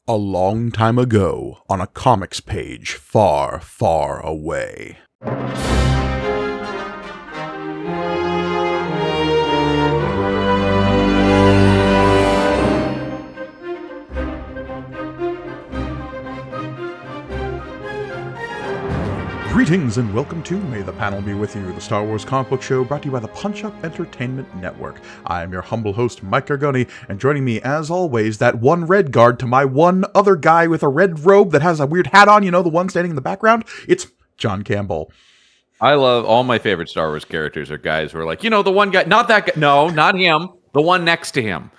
A long time ago, on a comics page far, far away. Greetings and welcome to May the Panel Be With You, the Star Wars comic book show brought to you by the Punch-Up Entertainment Network. I am your humble host, Mike Gargoni, and joining me, as always, that one red guard to my one other guy with a red robe that has a weird hat on, you know, the one standing in the background, it's John Campbell. I love all my favorite Star Wars characters are guys who are like, you know, the one guy, not that guy, no, not him, the one next to him.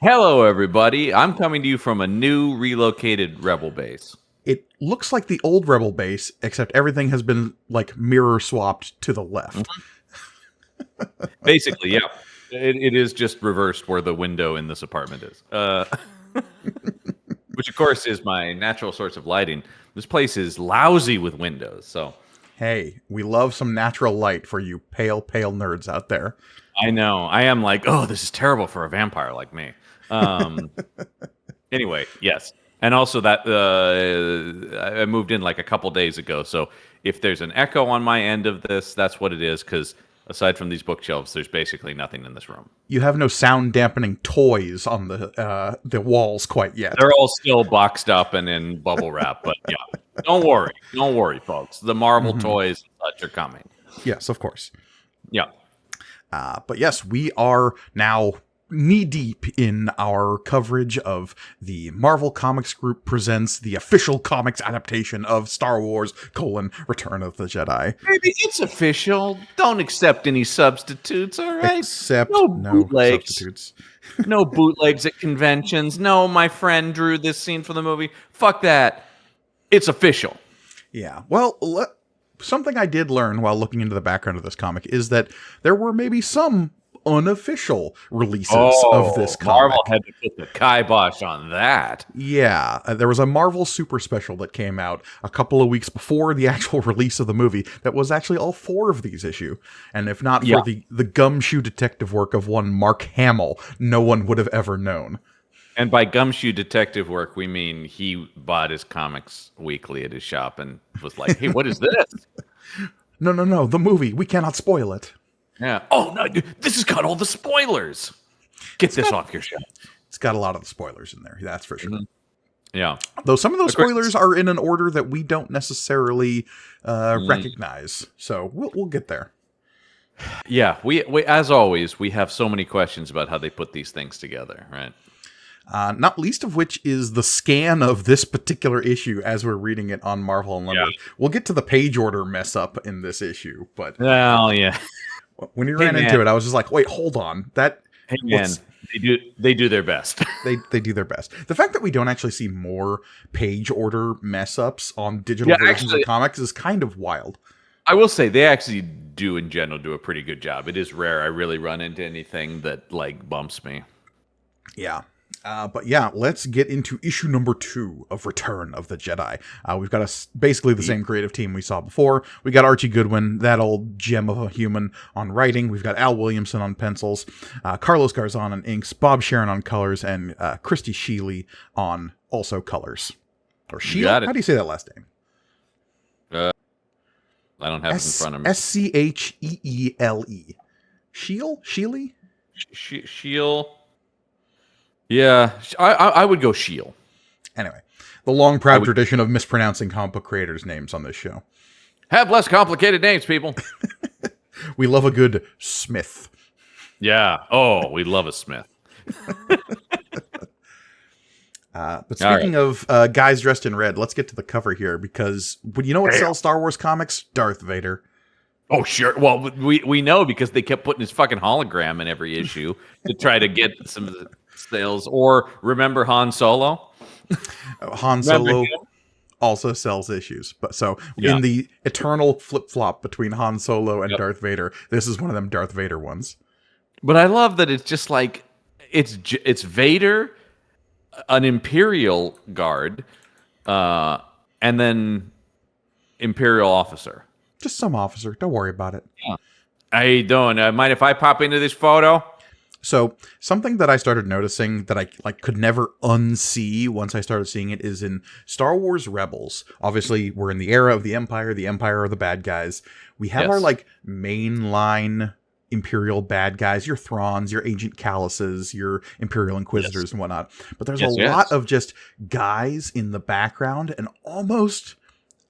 Hello, everybody. I'm coming to you from a new relocated Rebel base. It looks like the old Rebel base, except everything has been, like, mirror swapped to the left. Basically, yeah. It is just reversed where the window in this apartment is. Which, of course, is my natural source of lighting. This place is lousy with windows, so... Hey, we love some natural light for you pale, pale nerds out there. I know. I am like, oh, this is terrible for a vampire like me. Anyway, yes. And also that I moved in like a couple days ago, so if there's an echo on my end of this, that's what it is, because aside from these bookshelves, there's basically nothing in this room. You have no sound dampening toys on the walls quite yet. They're all still boxed up and in bubble wrap, but yeah. Don't worry, folks. The Marvel toys and such are coming. Yes, of course. Yeah. But yes, we are now knee-deep in our coverage of the Marvel Comics Group presents the official comics adaptation of Star Wars, Return of the Jedi. Maybe it's official. Don't accept any substitutes, all right? Except no substitutes. No bootlegs at conventions. No, my friend drew this scene for the movie. Fuck that. It's official. Yeah. Well, something I did learn while looking into the background of this comic is that there were maybe some unofficial releases of this comic. Marvel had to put the kibosh on that. Yeah, there was a Marvel Super Special that came out a couple of weeks before the actual release of the movie that was actually all 4 of these issue. And if not for the gumshoe detective work of one Mark Hamill, no one would have ever known. And by gumshoe detective work, we mean he bought his comics weekly at his shop and was like, hey, what is this? No, the movie. We cannot spoil it. Yeah. Oh, no, dude, this has got all the spoilers. Get this off your shelf. It's got a lot of the spoilers in there, that's for sure. Mm-hmm. Yeah. Though some of those spoilers are in an order that we don't necessarily recognize. So we'll get there. Yeah, we as always, we have so many questions about how they put these things together, right? Not least of which is the scan of this particular issue as we're reading it on Marvel Unlimited. Yeah. We'll get to the page order mess up in this issue, but... Well, yeah. When you ran into it, I was just like, wait, hold on. They do their best. they do their best. The fact that we don't actually see more page order mess ups on digital versions of comics is kind of wild. I will say they actually do in general do a pretty good job. It is rare I really run into anything that like bumps me. Yeah. But yeah, let's get into issue number 2 of Return of the Jedi. We've got basically the same creative team we saw before. We got Archie Goodwin, that old gem of a human, on writing. We've got Al Williamson on pencils, Carlos Garzon on inks, Bob Sharon on colors, and Christy Sheely on also colors. Or Sheele? How do you say that last name? I don't have it in front of me. Scheele. Sheele? Sheely? Sheele. Yeah, I would go Sheele. Anyway, the long, proud tradition of mispronouncing comic book creators' names on this show. Have less complicated names, people. We love a good Smith. Yeah. Oh, we love a Smith. But speaking of guys dressed in red, let's get to the cover here, because you know what sells Star Wars comics? Darth Vader. Oh, sure. Well, we know because they kept putting his fucking hologram in every issue to try to get some of the sales. Or remember Han Solo? Han Solo also sells issues. But so in the eternal flip-flop between Han Solo and Darth Vader, this is one of them Darth Vader ones. But I love that it's just like it's Vader, an Imperial guard, and then Imperial officer. Just some officer. Don't worry about it. Yeah. How you doing? Mind if I pop into this photo? So something that I started noticing that I like could never unsee once I started seeing it is in Star Wars Rebels. Obviously, we're in the era of the Empire. The Empire are the bad guys. We have our Yes. like mainline Imperial bad guys, your Thrawns, your Ancient Calluses, your Imperial Inquisitors Yes. and whatnot. But there's a Yes. lot Yes. of just guys in the background, and almost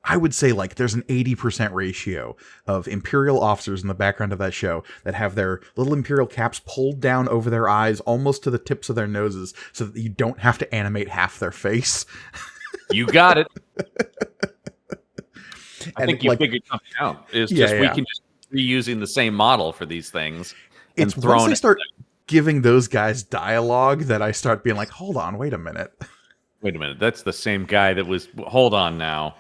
I would say like there's an 80% ratio of Imperial officers in the background of that show that have their little Imperial caps pulled down over their eyes almost to the tips of their noses so that you don't have to animate half their face. You got it. I And think you like, figured something out. It's yeah, just we yeah. can just be using the same model for these things and It's once throwing they it. start giving those guys dialogue that I start being like, hold on, wait a minute. Wait a minute, that's the same guy that was. Hold on now.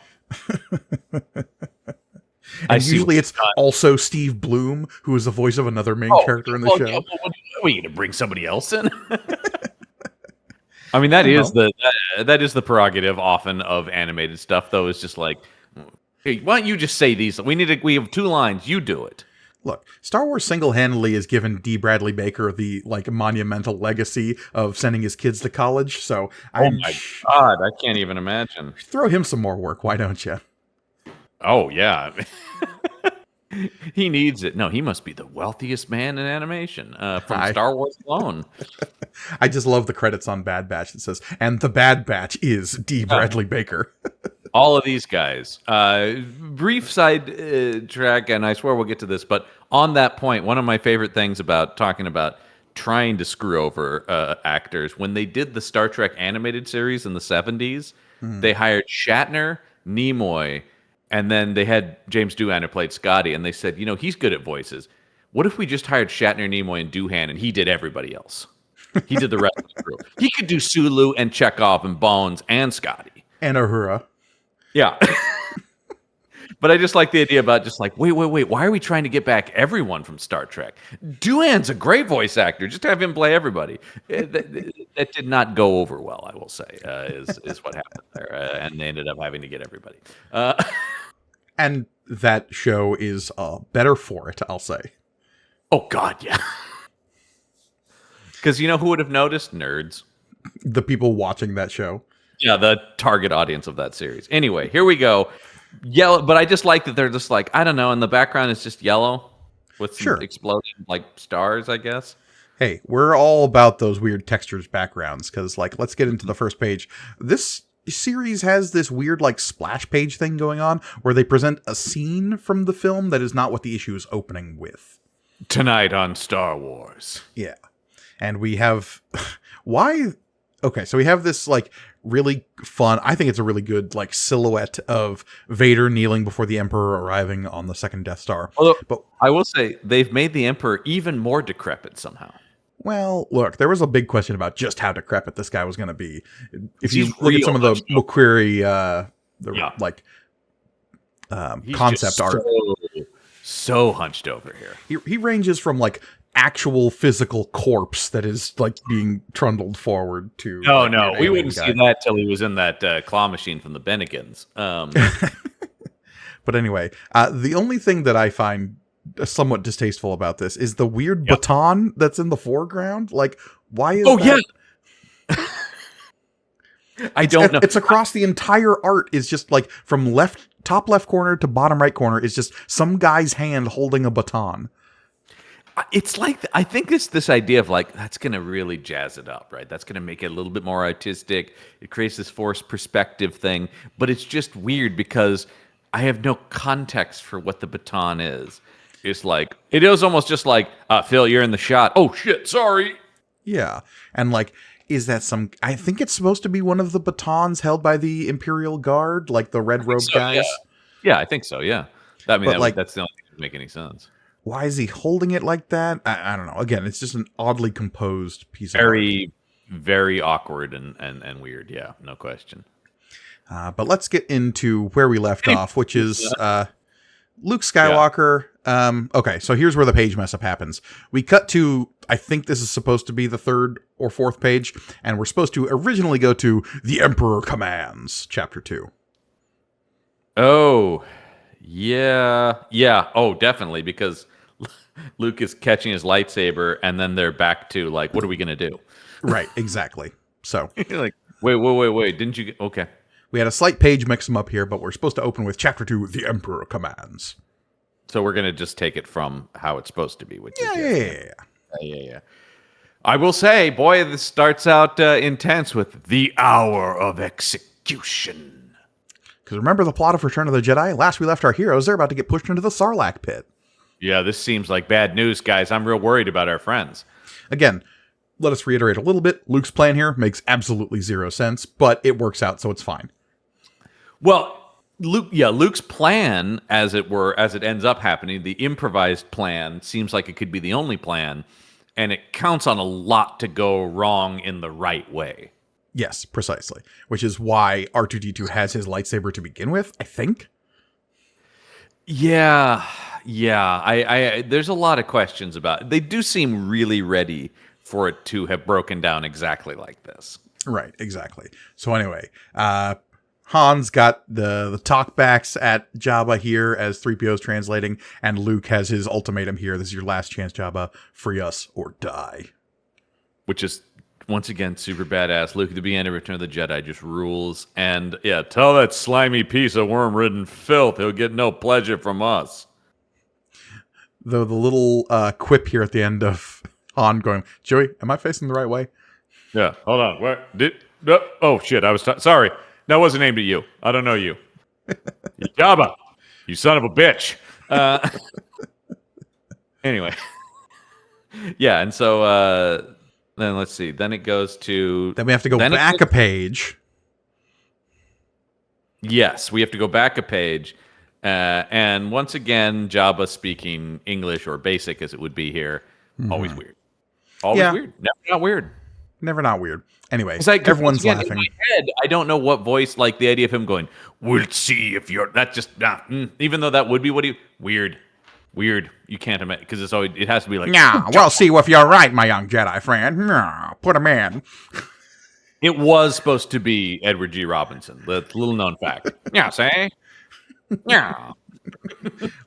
And usually it's also Steve Bloom, who is the voice of another main character in the show. Yeah, are you going to bring somebody else in? I mean, that I don't is that is the prerogative often of animated stuff, though. Is just like, hey, why don't you just say these? We have 2 lines. You do it. Look, Star Wars single-handedly has given D. Bradley Baker the like monumental legacy of sending his kids to college. So Oh my god, I can't even imagine. throw him some more work. Why don't you? Oh yeah. He needs it. No, he must be the wealthiest man in animation from Star Wars alone. I just love the credits on Bad Batch that says, and the Bad Batch is D. Bradley Baker. All of these guys. Brief side track, and I swear we'll get to this, but on that point, one of my favorite things about talking about trying to screw over actors, when they did the Star Trek animated series in the 70s, they hired Shatner, Nimoy, and then they had James Doohan who played Scotty, and they said, he's good at voices. What if we just hired Shatner, Nimoy, and Doohan, and he did everybody else? He did the rest of the crew. He could do Sulu and Chekhov and Bones and Scotty. And Uhura. Yeah. But I just like the idea about just like, wait, why are we trying to get back everyone from Star Trek? Doohan's a great voice actor. Just have him play everybody. That did not go over well, I will say, is what happened there. And they ended up having to get everybody. And that show is better for it, I'll say. Oh, God, yeah. Because you know who would have noticed? Nerds. The people watching that show. Yeah, the target audience of that series. Anyway, here we go. Yellow, but I just like that they're just like, I don't know, in the background it's just yellow with some exploding like stars, I guess. Hey, we're all about those weird textures backgrounds because, like, let's get into the first page. This series has this weird, like, splash page thing going on where they present a scene from the film that is not what the issue is opening with. Tonight on Star Wars. Yeah. And we have... Why... Okay, so we have this, like, really fun... I think it's a really good, like, silhouette of Vader kneeling before the Emperor arriving on the second Death Star. Although, but I will say, they've made the Emperor even more decrepit somehow. Well, look, there was a big question about just how decrepit this guy was going to be. If you look at some of the McQuarrie, concept art. So hunched over here. He ranges from, like, actual physical corpse that is, like, being trundled forward to... No, we wouldn't see that till he was in that claw machine from the Bennigans. But anyway, the only thing that I find somewhat distasteful about this is the weird baton that's in the foreground. Like, why is that? Yeah. I don't know. It's across the entire art is just like from top left corner to bottom right corner is just some guy's hand holding a baton. It's like, I think it's this idea of like, that's going to really jazz it up, right? That's going to make it a little bit more artistic. It creates this forced perspective thing, but it's just weird because I have no context for what the baton is. It's like, it is almost just like, Phil, you're in the shot. Oh shit, sorry. Yeah. And like, is that I think it's supposed to be one of the batons held by the Imperial Guard, like the red robe guys. Yeah, I think so. Yeah. I mean, that's the only thing that doesn't make any sense. Why is he holding it like that? I don't know. Again, it's just an oddly composed piece of art. Very awkward and weird. Yeah, no question. But let's get into where we left off, which is Luke Skywalker. Yeah. Okay, so here's where the page mess up happens. We cut to, I think this is supposed to be the third or fourth page, and we're supposed to originally go to The Emperor Commands, Chapter 2. Oh, yeah. Yeah, oh, definitely, because Luke is catching his lightsaber, and then they're back to like, what are we gonna do? Right, exactly. So Like, wait, didn't you get okay? we had a slight page mix 'em up here, but we're supposed to open with Chapter 2, The Emperor Commands. So we're gonna just take it from how it's supposed to be, which Yeah, is yeah. I will say, boy, this starts out intense with the hour of execution. Because remember the plot of Return of the Jedi? Last we left our heroes, they're about to get pushed into the Sarlacc pit. Yeah, this seems like bad news, guys. I'm real worried about our friends. Again, let us reiterate a little bit. Luke's plan here makes absolutely zero sense, but it works out, so it's fine. Well, Luke's plan, as it were, as it ends up happening, the improvised plan seems like it could be the only plan, and it counts on a lot to go wrong in the right way. Yes, precisely. Which is why R2-D2 has his lightsaber to begin with, I think. Yeah. I there's a lot of questions about it. They do seem really ready for it to have broken down exactly like this. Right, exactly. So anyway, Han's got the talkbacks at Jabba here as 3PO's translating, and Luke has his ultimatum here. This is your last chance, Jabba. Free us or die. Which is, once again, super badass. Luke at the beginning of Return of the Jedi just rules. And, yeah, tell that slimy piece of worm-ridden filth he'll get no pleasure from us. Though the little quip here at the end of Han going, Joey, am I facing the right way? Yeah, hold on. What? Oh, shit, I was... sorry. That wasn't aimed at you. I don't know you. Jabba, you son of a bitch. Anyway. Yeah, and so then let's see. Then it goes to... Then we have to go back a page. Yes, we have to go back a page. And once again, Jabba speaking English, or basic as it would be here. Always weird. Always weird. Never not weird. Never not weird. Anyway, like, everyone's laughing. In my head, I don't know what voice, like the idea of him going, we'll see if you're... That just... even though that would be what he... Weird. You can't imagine, because it's always... It has to be like... Yeah, we'll see if you're right, my young Jedi friend. Yeah, put him in. It was supposed to be Edward G. Robinson. The little known fact. Yeah, say... Yeah.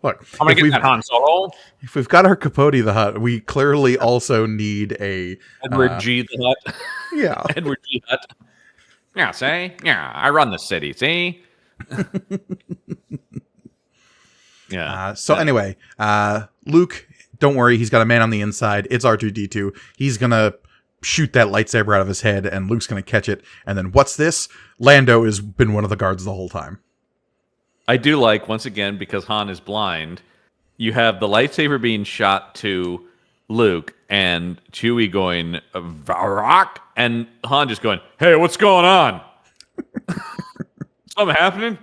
Look, I'm gonna get that Han Solo. If we've got our Capote the Hutt, we clearly also need a Edward G. the Hutt. Yeah, Edward G. Hutt. Yeah, say. Yeah, I run the city. See. Yeah. So anyway, Luke, don't worry, he's got a man on the inside. It's R2-D2. He's gonna shoot that lightsaber out of his head, and Luke's gonna catch it. And then what's this? Lando has been one of the guards the whole time. I do like, once again, because Han is blind, you have the lightsaber being shot to Luke and Chewie going, Varrock, and Han just going, hey, what's going on? Something happening?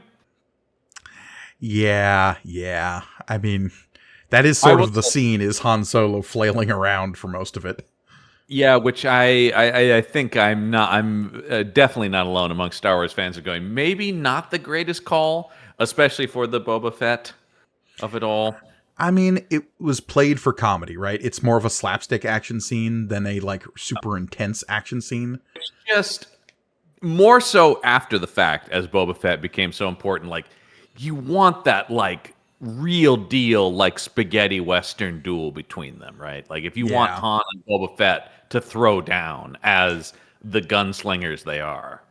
Yeah. I mean, that is sort of the scene, is Han Solo flailing around for most of it. Yeah, which I think I'm definitely not alone amongst Star Wars fans of going, maybe not the greatest call, especially for the Boba Fett of it all. I mean, it was played for comedy, right? It's more of a slapstick action scene than a like super intense action scene. It's just more so after the fact, as Boba Fett became so important. Like, you want that like real deal, like spaghetti western duel between them, right? Like, if you want Han and Boba Fett to throw down as the gunslingers they are.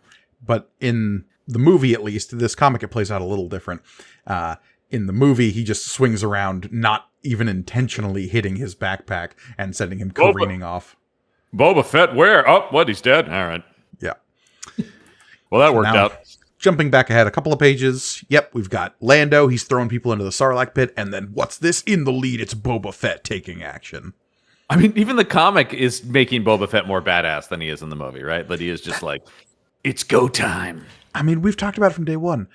But in the movie, at least, this comic, it plays out a little different. In the movie, he just swings around, not even intentionally hitting his backpack and sending him careening off. Boba Fett, where? Oh, what? He's dead? All right. Yeah. Well, that worked out. Jumping back ahead a couple of pages. Yep, we've got Lando. He's throwing people into the Sarlacc pit. And then what's this? In the lead, it's Boba Fett taking action. I mean, even the comic is making Boba Fett more badass than he is in the movie, right? But he is just like, it's go time. I mean, we've talked about it from day one.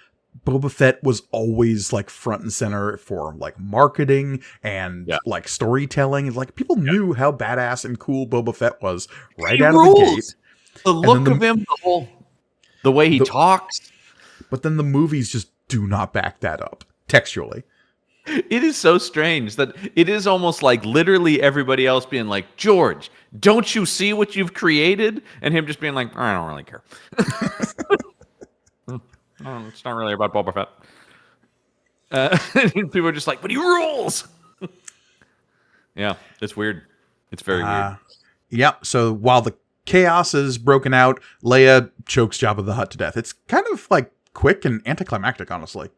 Boba Fett was always like front and center for like marketing and like storytelling. Like, people knew how badass and cool Boba Fett was right out of the gate. The look of him, the way he talks. But then the movies just do not back that up textually. It is so strange that it is almost like literally everybody else being like, George, don't you see what you've created? And him just being like, I don't really care. It's not really about Boba Fett. People are just like, but he rules. Yeah, it's weird. It's very weird. Yep. So while the chaos is broken out, Leia chokes Jabba the Hutt to death. It's kind of like quick and anticlimactic, honestly.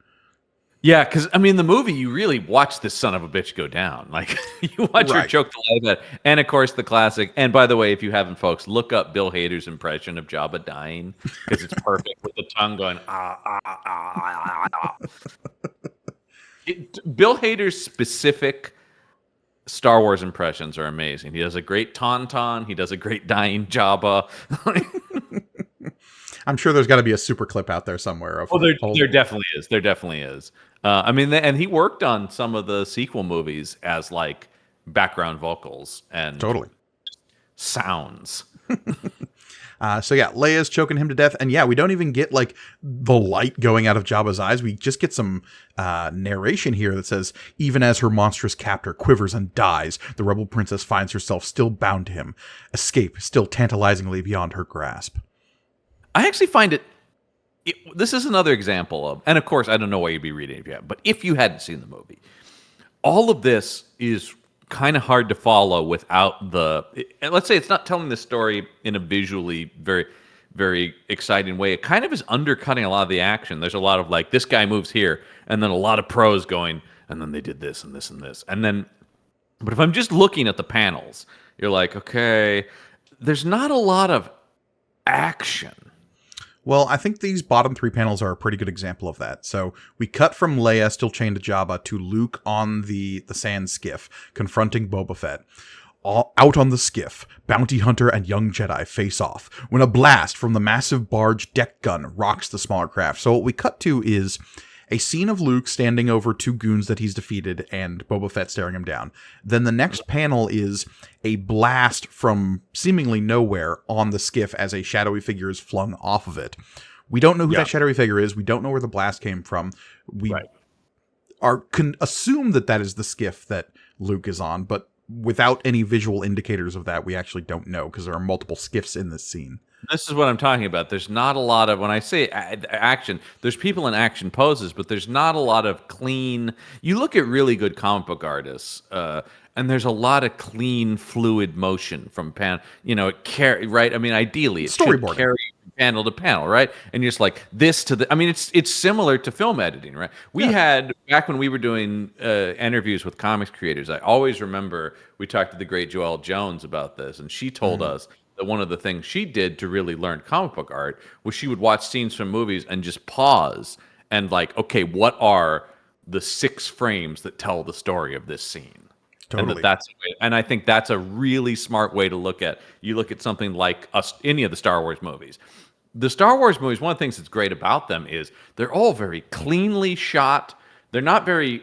Yeah, because I mean, the movie, you really watch this son of a bitch go down. Like, you watch her Right. choke the life out. And of course, the classic. And by the way, if you haven't, folks, look up Bill Hader's impression of Jabba dying because it's perfect with the tongue going Bill Hader's specific Star Wars impressions are amazing. He does a great Tauntaun. He does a great dying Jabba. I'm sure there's got to be a super clip out there somewhere. Of There definitely is. There definitely is. I mean, and he worked on some of the sequel movies as like background vocals and Totally. sounds. So yeah, Leia's choking him to death, and yeah, we don't even get like the light going out of Jabba's eyes. We just get some narration here that says, even as her monstrous captor quivers and dies, the rebel princess finds herself still bound to him, escape still tantalizingly beyond her grasp. I actually find this is another example of, and of course, I don't know why you'd be reading it yet, but if you hadn't seen the movie, all of this is kind of hard to follow without and let's say it's not telling the story in a visually very, very exciting way. It kind of is undercutting a lot of the action. There's a lot of like, this guy moves here, and then a lot of prose going, and then they did this and this and this. And then, but if I'm just looking at the panels, you're like, okay, there's not a lot of action. Well, I think these bottom three panels are a pretty good example of that. So we cut from Leia, still chained to Jabba, to Luke on the sand skiff, confronting Boba Fett. Out on the skiff, bounty hunter and young Jedi face off, when a blast from the massive barge deck gun rocks the smaller craft. So what we cut to is a scene of Luke standing over two goons that he's defeated and Boba Fett staring him down. Then the next panel is a blast from seemingly nowhere on the skiff as a shadowy figure is flung off of it. We don't know who that shadowy figure is. We don't know where the blast came from. We can assume that is the skiff that Luke is on, but without any visual indicators of that, we actually don't know because there are multiple skiffs in this scene. This is what I'm talking about. There's not a lot of, when I say action, there's people in action poses, but there's not a lot of clean. You look at really good comic book artists, and there's a lot of clean, fluid motion from right? I mean, ideally, it should carry panel to panel, right? And you're just like this to the. I mean, it's similar to film editing, right? We had back when we were doing interviews with comics creators. I always remember we talked to the great Joelle Jones about this, and she told us that one of the things she did to really learn comic book art was she would watch scenes from movies and just pause and like, okay, what are the 6 frames that tell the story of this scene? Totally. And I think that's a really smart way to look at. You look at something like any of the Star Wars movies. The Star Wars movies, one of the things that's great about them is they're all very cleanly shot. They're not very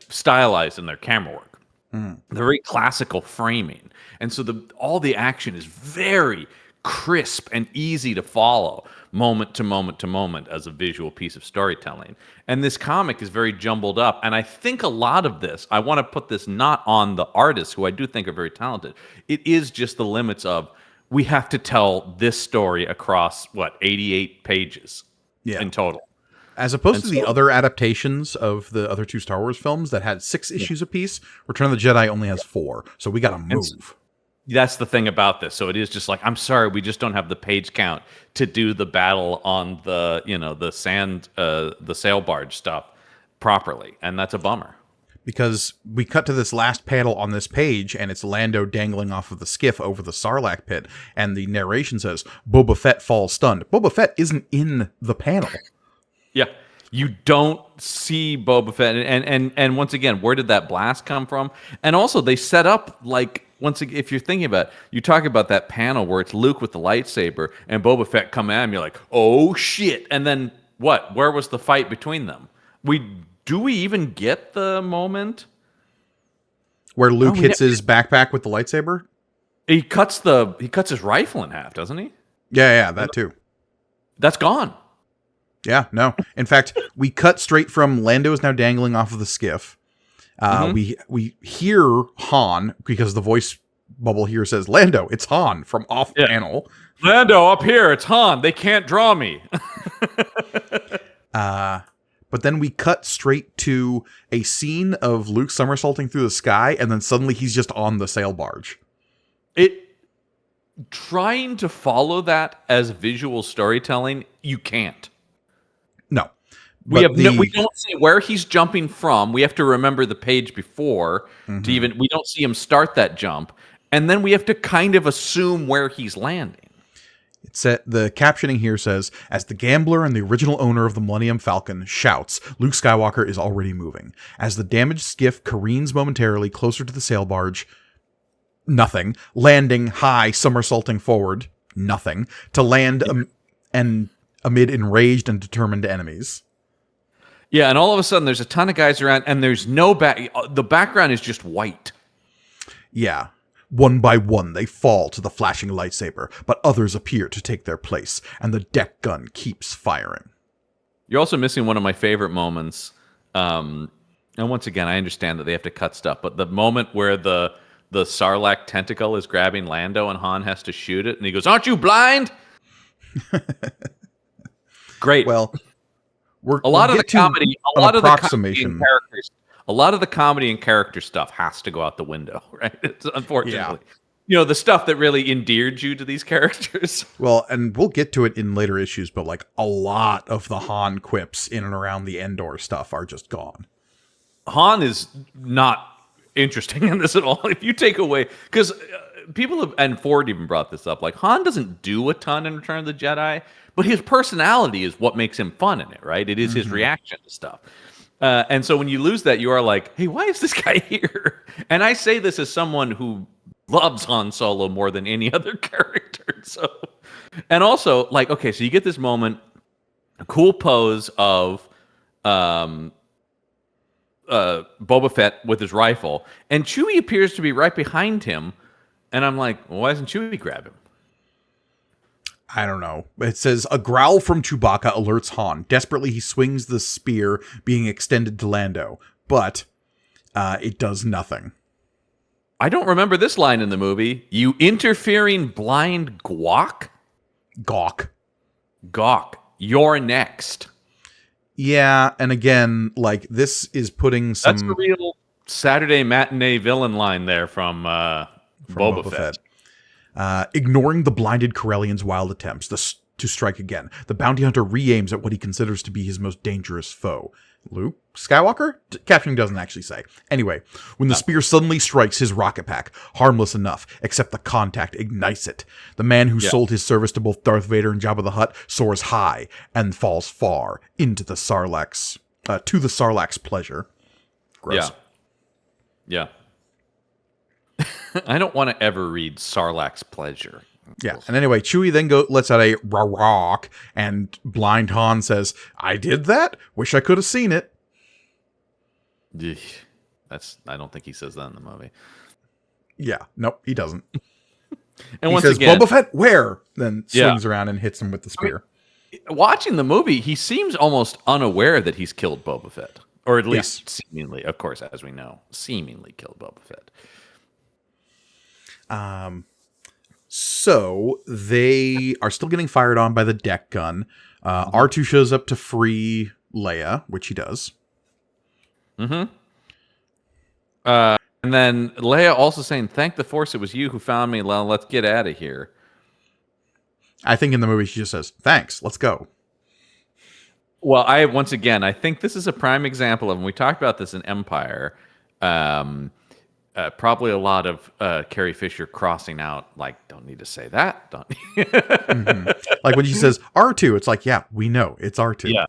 stylized in their camera work. They're very classical framing. And so all the action is very crisp and easy to follow moment to moment to moment as a visual piece of storytelling. And this comic is very jumbled up. And I think a lot of this, I want to put this not on the artists, who I do think are very talented. It is just the limits of, we have to tell this story across, 88 pages in total. As opposed to the other adaptations of the other 2 Star Wars films that had 6 issues apiece, Return of the Jedi only has 4. So we got to move. That's the thing about this. So it is just like, I'm sorry, we just don't have the page count to do the battle on the, the sand, the sail barge stuff properly. And that's a bummer. Because we cut to this last panel on this page, and it's Lando dangling off of the skiff over the Sarlacc pit, and the narration says, Boba Fett falls stunned. Boba Fett isn't in the panel. Yeah. You don't see Boba Fett. And once again, where did that blast come from? And also, they set up, like, once again, if you're thinking about it, you talk about that panel where it's Luke with the lightsaber and Boba Fett come at him, you're like, oh, shit. And then what? Where was the fight between them? Do we even get the moment where Luke hits his backpack with the lightsaber? He cuts his rifle in half, doesn't he? Yeah, that too. That's gone. Yeah, no. In fact, we cut straight from Lando is now dangling off of the skiff. We hear Han, because the voice bubble here says, Lando, it's Han from off panel. Lando, up here, it's Han. They can't draw me. But then we cut straight to a scene of Luke somersaulting through the sky, and then suddenly he's just on the sail barge. Trying to follow that as visual storytelling, you can't. No. We don't see where he's jumping from. We have to remember the page before to we don't see him start that jump. And then we have to kind of assume where he's landing. The captioning here says, as the gambler and the original owner of the Millennium Falcon shouts, Luke Skywalker is already moving. As the damaged skiff careens momentarily closer to the sail barge, nothing. Landing high, somersaulting forward, nothing. To land amid enraged and determined enemies. Yeah, and all of a sudden there's a ton of guys around, and there's no the background is just white. Yeah. One by one, they fall to the flashing lightsaber, but others appear to take their place, and the deck gun keeps firing. You're also missing one of my favorite moments. And once again, I understand that they have to cut stuff, but the moment where the Sarlacc tentacle is grabbing Lando and Han has to shoot it, and he goes, "Aren't you blind?" Great. Well, a lot of the comedy and character stuff has to go out the window, right? It's, unfortunately. Yeah. The stuff that really endeared you to these characters. Well, and we'll get to it in later issues, but like a lot of the Han quips in and around the Endor stuff are just gone. Han is not interesting in this at all. If you take away, because people have, and Ford even brought this up, like Han doesn't do a ton in Return of the Jedi, but his personality is what makes him fun in it, right? It is his reaction to stuff. And so when you lose that, you are like, hey, why is this guy here? And I say this as someone who loves Han Solo more than any other character. So, and also, like, okay, so you get this moment, a cool pose of Boba Fett with his rifle, and Chewie appears to be right behind him. And I'm like, well, why doesn't Chewie grab him? I don't know. It says, a growl from Chewbacca alerts Han. Desperately, he swings the spear being extended to Lando, but it does nothing. I don't remember this line in the movie. You interfering blind guac? Gawk. You're next. Yeah, and again, like, this is putting some... That's a real Saturday matinee villain line there from Boba Fett. Ignoring the blinded Corellian's wild attempts to strike again, the bounty hunter re-aims at what he considers to be his most dangerous foe. Luke Skywalker? Caption doesn't actually say. Anyway, when the spear suddenly strikes his rocket pack, harmless enough, except the contact ignites it. The man who sold his service to both Darth Vader and Jabba the Hutt soars high and falls far into the Sarlacc's, to the Sarlacc's pleasure. Gross. Yeah. I don't want to ever read Sarlacc's pleasure. Yeah, and anyway, Chewie then lets out a rock, and blind Han says, I did that? Wish I could have seen it. I don't think he says that in the movie. Yeah, nope, he doesn't. And he says, Boba Fett, where? Then swings around and hits him with the spear. I mean, watching the movie, he seems almost unaware that he's killed Boba Fett. Or at least seemingly, of course, as we know, seemingly killed Boba Fett. So they are still getting fired on by the deck gun. R2 shows up to free Leia, which he does. Mm-hmm. And then Leia also saying, thank the Force, it was you who found me. Let's get out of here. I think in the movie she just says, thanks, let's go. Well, I think this is a prime example of, and we talked about this in Empire, probably a lot of Carrie Fisher crossing out, like, don't need to say that. Don't. Like when she says R2, it's like, yeah, we know it's R2.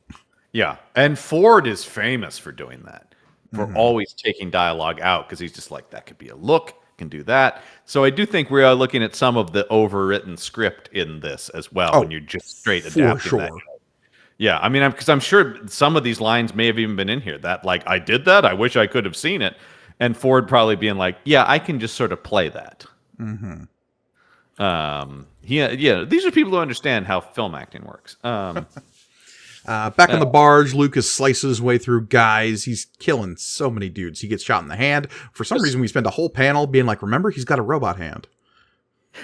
Yeah. And Ford is famous for doing that, for always taking dialogue out, because he's just like, that could be a look, can do that. So I do think we are looking at some of the overwritten script in this as well, when you're just straight adapting that. Yeah, I mean, because I'm sure some of these lines may have even been in here. That, like, I did that, I wish I could have seen it. And Ford probably being like, yeah, I can just sort of play that. Mm-hmm. These are people who understand how film acting works. Back on the barge, Lucas slices his way through guys. He's killing so many dudes. He gets shot in the hand. For some reason, we spend a whole panel being like, remember, he's got a robot hand.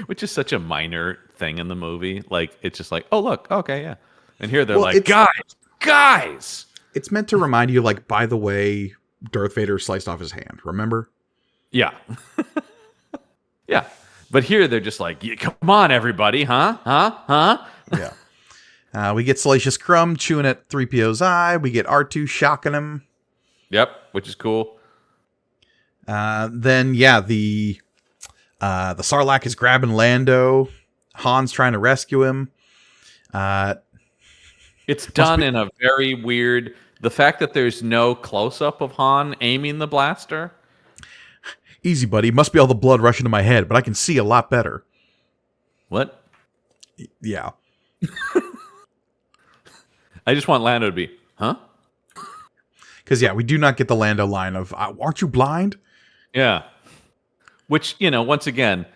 Which is such a minor thing in the movie. Like, it's just like, oh, look, okay, yeah. And here they're like, guys! It's meant to remind you, like, by the way, Darth Vader sliced off his hand. Remember? Yeah. Yeah. But here they're just like, yeah, come on, everybody, huh? Yeah. We get Salacious Crumb chewing at 3PO's eye. We get R2 shocking him. Yep, which is cool. Then, the Sarlacc is grabbing Lando. Han's trying to rescue him. It's done in a very weird... The fact that there's no close-up of Han aiming the blaster... Easy, buddy. Must be all the blood rushing to my head, but I can see a lot better. What? Yeah. I just want Lando to be, huh? Because, we do not get the Lando line of, aren't you blind? Yeah. Which, once again,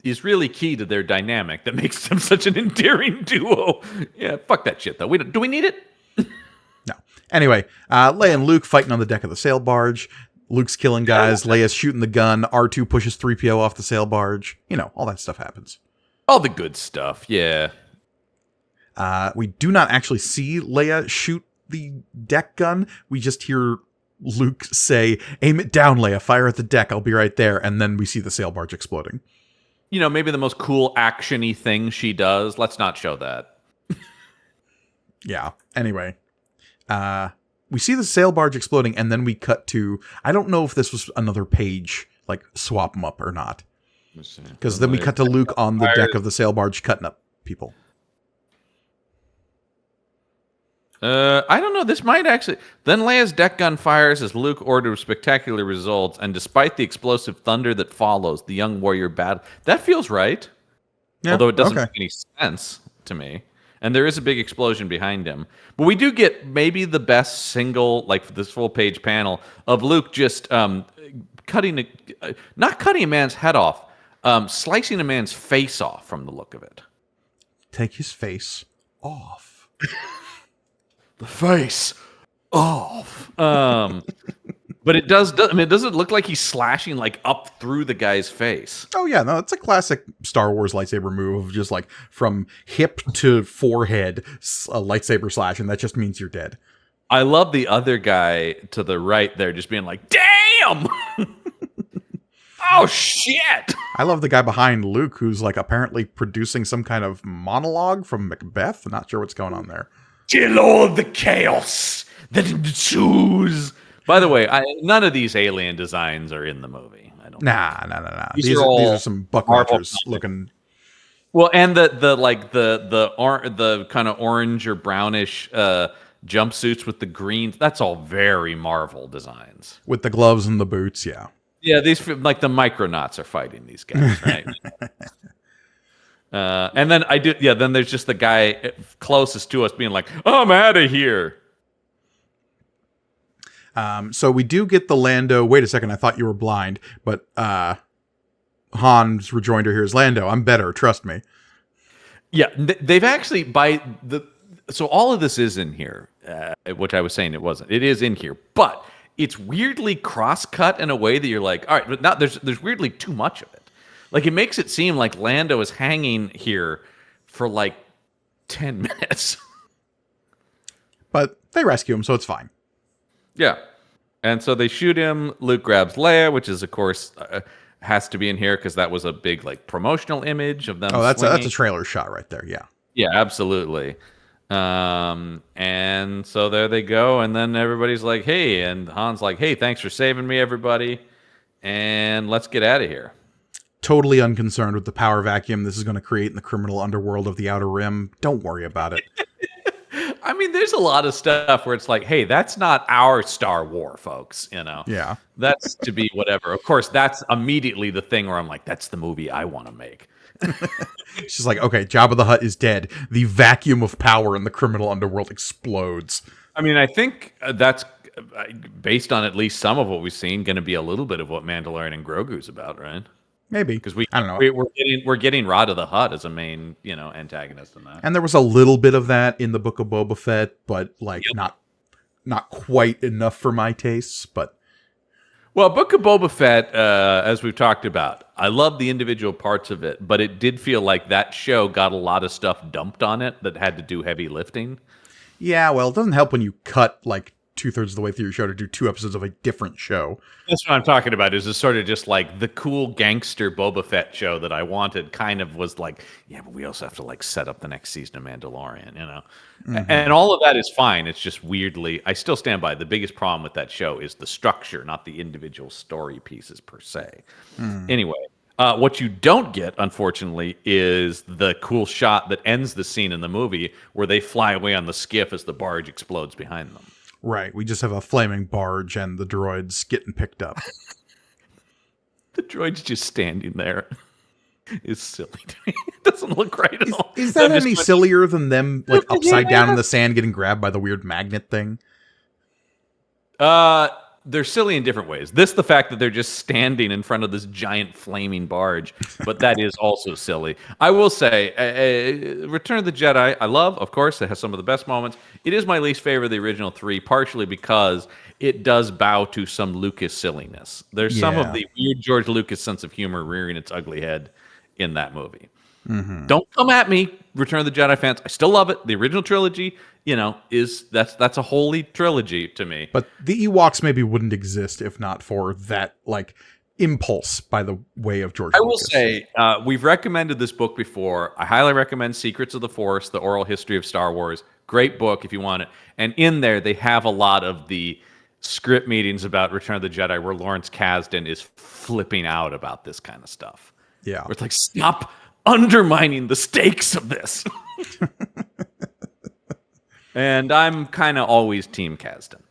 is really key to their dynamic that makes them such an endearing duo. Yeah, fuck that shit, though. Do we need it? No. Anyway, Leia and Luke fighting on the deck of the sail barge. Luke's killing guys. Leia's shooting the gun. R2 pushes 3PO off the sail barge. All that stuff happens. All the good stuff, yeah. We do not actually see Leia shoot the deck gun. We just hear Luke say, aim it down, Leia. Fire at the deck. I'll be right there. And then we see the sail barge exploding. Maybe the most cool action-y thing she does. Let's not show that. Yeah. Anyway. We see the sail barge exploding, and then we cut to... I don't know if this was another page, like, swap them up or not. Because then we cut to Luke on the deck of the sail barge cutting up people. I don't know. This might actually... Then Leia's deck gun fires as Luke orders spectacular results, and despite the explosive thunder that follows, the young warrior battle... That feels right. Yeah, although it doesn't make any sense to me. And there is a big explosion behind him. But we do get maybe the best single, like this full page panel, of Luke just cutting... not cutting a man's head off, slicing a man's face off from the look of it. Take his face off. The face off. But it does. I mean, does it look like he's slashing like up through the guy's face? Oh yeah, no, it's a classic Star Wars lightsaber move of just like from hip to forehead, a lightsaber slash, and that just means you're dead. I love the other guy to the right there, just being like, "Damn! Oh shit!" I love the guy behind Luke, who's like apparently producing some kind of monologue from Macbeth. I'm not sure what's going on there. Kill all the chaos that ensues. By the way, none of these alien designs are in the movie. I don't. Nah. These are some Buck Rogers looking. Well, and the kind of orange or brownish jumpsuits with the green. That's all very Marvel designs. With the gloves and the boots, yeah. Yeah, these like the Micronauts are fighting these guys, right? And then then there's just the guy closest to us being like, "I'm out of here." So we do get the Lando. Wait a second, I thought you were blind, but Han's rejoinder here is Lando. I'm better, trust me. Yeah, they've actually so all of this is in here, which I was saying it wasn't. It is in here, but it's weirdly cross-cut in a way that you're like, all right, but now there's weirdly too much of it. Like it makes it seem like Lando is hanging here for like 10 minutes. But they rescue him, so it's fine. Yeah. And so they shoot him. Luke grabs Leia, which is, of course, has to be in here because that was a big like promotional image of them. Oh, that's a trailer shot right there. Yeah. Yeah, absolutely. And so there they go. And then everybody's like, hey, and Han's like, hey, thanks for saving me, everybody. And let's get out of here. Totally unconcerned with the power vacuum this is going to create in the criminal underworld of the Outer Rim. Don't worry about it. I mean, there's a lot of stuff where it's like, hey, that's not our Star War, folks, Yeah. That's to be whatever. Of course, that's immediately the thing where I'm like, that's the movie I want to make. She's like, okay, Jabba the Hutt is dead. The vacuum of power in the criminal underworld explodes. I mean, I think that's, based on at least some of what we've seen, going to be a little bit of what Mandalorian and Grogu's about, right? Maybe, because I don't know. We're getting Rada the Hutt as a main antagonist in that, and there was a little bit of that in the Book of Boba Fett, but like not quite enough for my tastes. But Book of Boba Fett, as we've talked about, I love the individual parts of it, but it did feel like that show got a lot of stuff dumped on it that had to do heavy lifting. Yeah, well, it doesn't help when you cut like 2/3 of the way through your show to do 2 episodes of a different show. That's what I'm talking about. Is sort of just like the cool gangster Boba Fett show that I wanted. Kind of was like, yeah, but we also have to like set up the next season of Mandalorian, you know. And all of that is fine. It's just weirdly, I still stand by the biggest problem with that show is the structure, not the individual story pieces per se. Anyway. What you don't get, unfortunately, is the cool shot that ends the scene in the movie where they fly away on the skiff as the barge explodes behind them. Right. We just have a flaming barge and the droids getting picked up. The droid's just standing there. It's silly to me. It doesn't look right at all. Is that any sillier than them like upside down in the sand getting grabbed by the weird magnet thing? They're silly in different ways. The fact that they're just standing in front of this giant flaming barge, but that is also silly. I will say, Return of the Jedi, I love, of course. It has some of the best moments. It is my least favorite of the original 3, partially because it does bow to some Lucas silliness. There's some of the weird George Lucas sense of humor rearing its ugly head in that movie. Don't come at me, Return of the Jedi fans. I still love it. The original trilogy, you know, that's a holy trilogy to me. But the Ewoks maybe wouldn't exist if not for that like impulse by the way of George Lucas. I will say, we've recommended this book before. I highly recommend Secrets of the Force, The Oral History of Star Wars. Great book if you want it. And in there, they have a lot of the script meetings about Return of the Jedi where Lawrence Kasdan is flipping out about this kind of stuff. Yeah. Where it's like, stop undermining the stakes of this. And I'm kind of always Team Kasdan.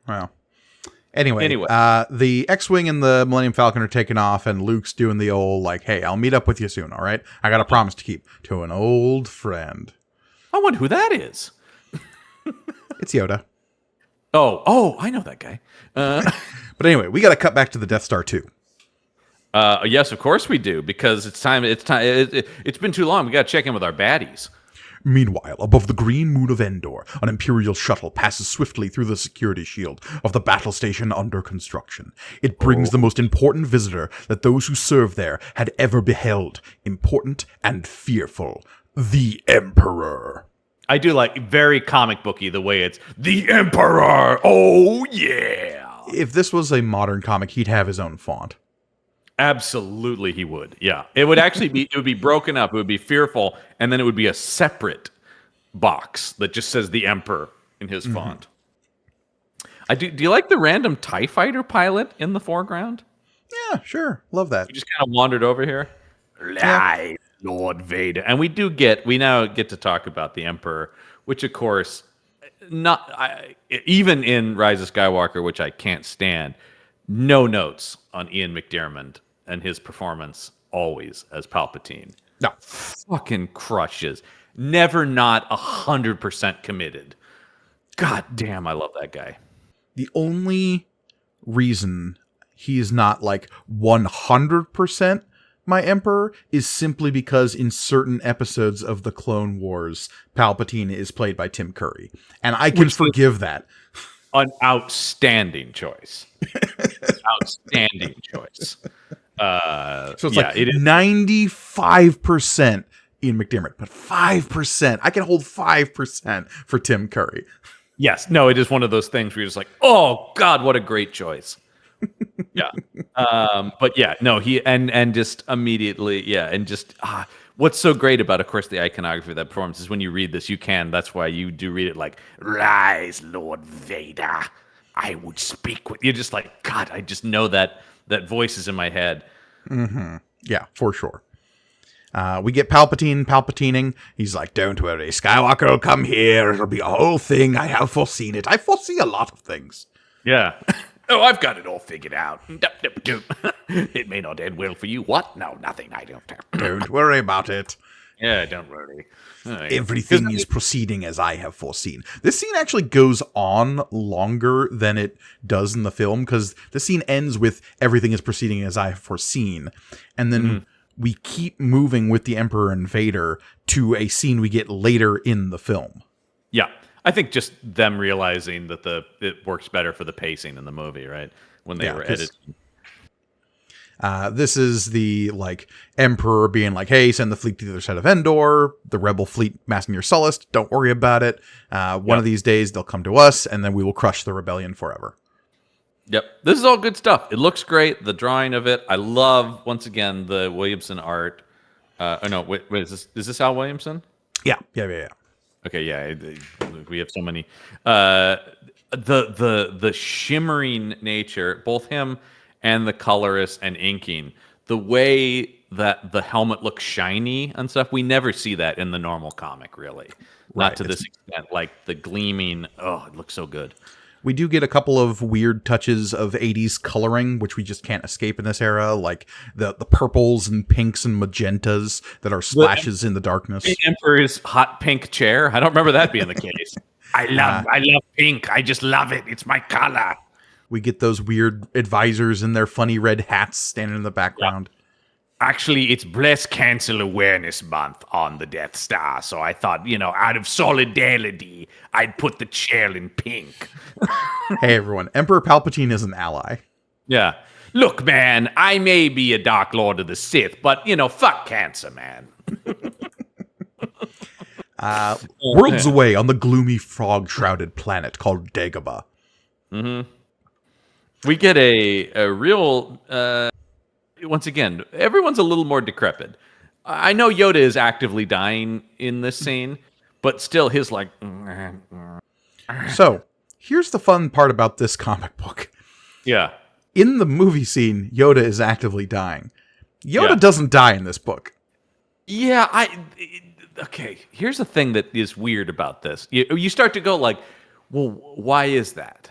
Well, anyway, the X-Wing and the Millennium Falcon are taking off, and Luke's doing the old, like, hey, I'll meet up with you soon, all right? I got a promise to keep to an old friend. I wonder who that is. It's Yoda. Oh, I know that guy. But anyway, we got to cut back to the Death Star 2. Yes, of course we do, because it's time. It's been too long. We got to check in with our baddies. Meanwhile, above the green moon of Endor, an Imperial shuttle passes swiftly through the security shield of the battle station under construction. It brings the most important visitor that those who serve there had ever beheld, important and fearful, the Emperor. I do like very comic booky the way it's the Emperor. Oh yeah. If this was a modern comic, he'd have his own font. Absolutely, he would. Yeah, it would actually be. It would be broken up. It would be fearful, and then it would be a separate box that just says the Emperor in his font. I do. Do you like the random TIE fighter pilot in the foreground? Yeah, sure. Love that. You just kind of wandered over here. Live, Lord Vader, and we now get to talk about the Emperor, which of course, even in Rise of Skywalker, which I can't stand. No notes on Ian McDiarmid and his performance always as Palpatine. No. Fucking crushes. Never not 100% committed. God damn, I love that guy. The only reason he is not like 100% my Emperor is simply because in certain episodes of the Clone Wars, Palpatine is played by Tim Curry. And I can forgive that. An outstanding choice. Outstanding choice. So it's like it is 95% Ian McDiarmid, but 5%. I can hold 5% for Tim Curry. Yes. No, it is one of those things where you're just like, oh, God, what a great choice. Yeah. But yeah, no, he and just immediately, yeah, and just what's so great about, of course, the iconography of that performance is when you read this, that's why you do read it like, rise, Lord Vader, I would speak with you. Just like, God, I just know that voice is in my head. Mm-hmm. Yeah, for sure. We get palpatining. He's like, don't worry, Skywalker will come here. It'll be a whole thing. I have foreseen it. I foresee a lot of things. Yeah. Oh, I've got it all figured out. It may not end well for you. What? No, nothing. I don't. Don't worry about it. Yeah, don't worry. Everything is proceeding as I have foreseen. This scene actually goes on longer than it does in the film because the scene ends with everything is proceeding as I have foreseen. And then we keep moving with the Emperor and Vader to a scene we get later in the film. Yeah. I think just them realizing that it works better for the pacing in the movie, right? When they were editing. This is the like Emperor being like, "Hey, send the fleet to the other side of Endor. The rebel fleet massing near Sullust. Don't worry about it. One of these days they'll come to us, and then we will crush the rebellion forever." Yep. This is all good stuff. It looks great. The drawing of it. I love, once again, the Williamson art. Oh, no. Wait, is this Al Williamson? Yeah. Okay, yeah. We have so many. The shimmering nature, both him and the colorist and inking, the way that the helmet looks shiny and stuff, we never see that in the normal comic, really. Not Right. to this extent. Like the gleaming, oh, it looks so good. We do get a couple of weird touches of 80s coloring, which we just can't escape in this era, like the purples and pinks and magentas that are splashes in the darkness. The Emperor's hot pink chair. I don't remember that being the case. I love pink. I just love it. It's my color. We get those weird advisors in their funny red hats standing in the background. Actually, it's Breast Cancer Awareness Month on the Death Star, so I thought, out of solidarity, I'd put the chair in pink. Hey, everyone. Emperor Palpatine is an ally. Yeah. Look, man, I may be a Dark Lord of the Sith, but, fuck cancer, man. Worlds away on the gloomy frog-shrouded planet called Dagobah. Mm-hmm. We get a real... once again, everyone's a little more decrepit. I know Yoda is actively dying in this scene, but still his like... So, here's the fun part about this comic book. Yeah. In the movie scene, Yoda is actively dying. Yoda doesn't die in this book. Yeah, okay, here's the thing that is weird about this. You start to go like, well, why is that?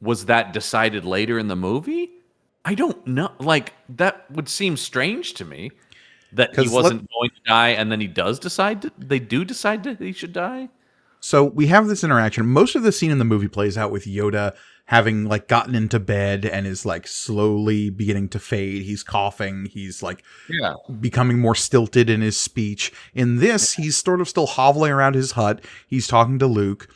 Was that decided later in the movie? I don't know. Like, that would seem strange to me that he wasn't going to die, and then he does decide they do decide that he should die. So we have this interaction. Most of the scene in the movie plays out with Yoda having like gotten into bed and is like slowly beginning to fade. He's coughing. He's like becoming more stilted in his speech. In this, he's sort of still hoveling around his hut. He's talking to Luke,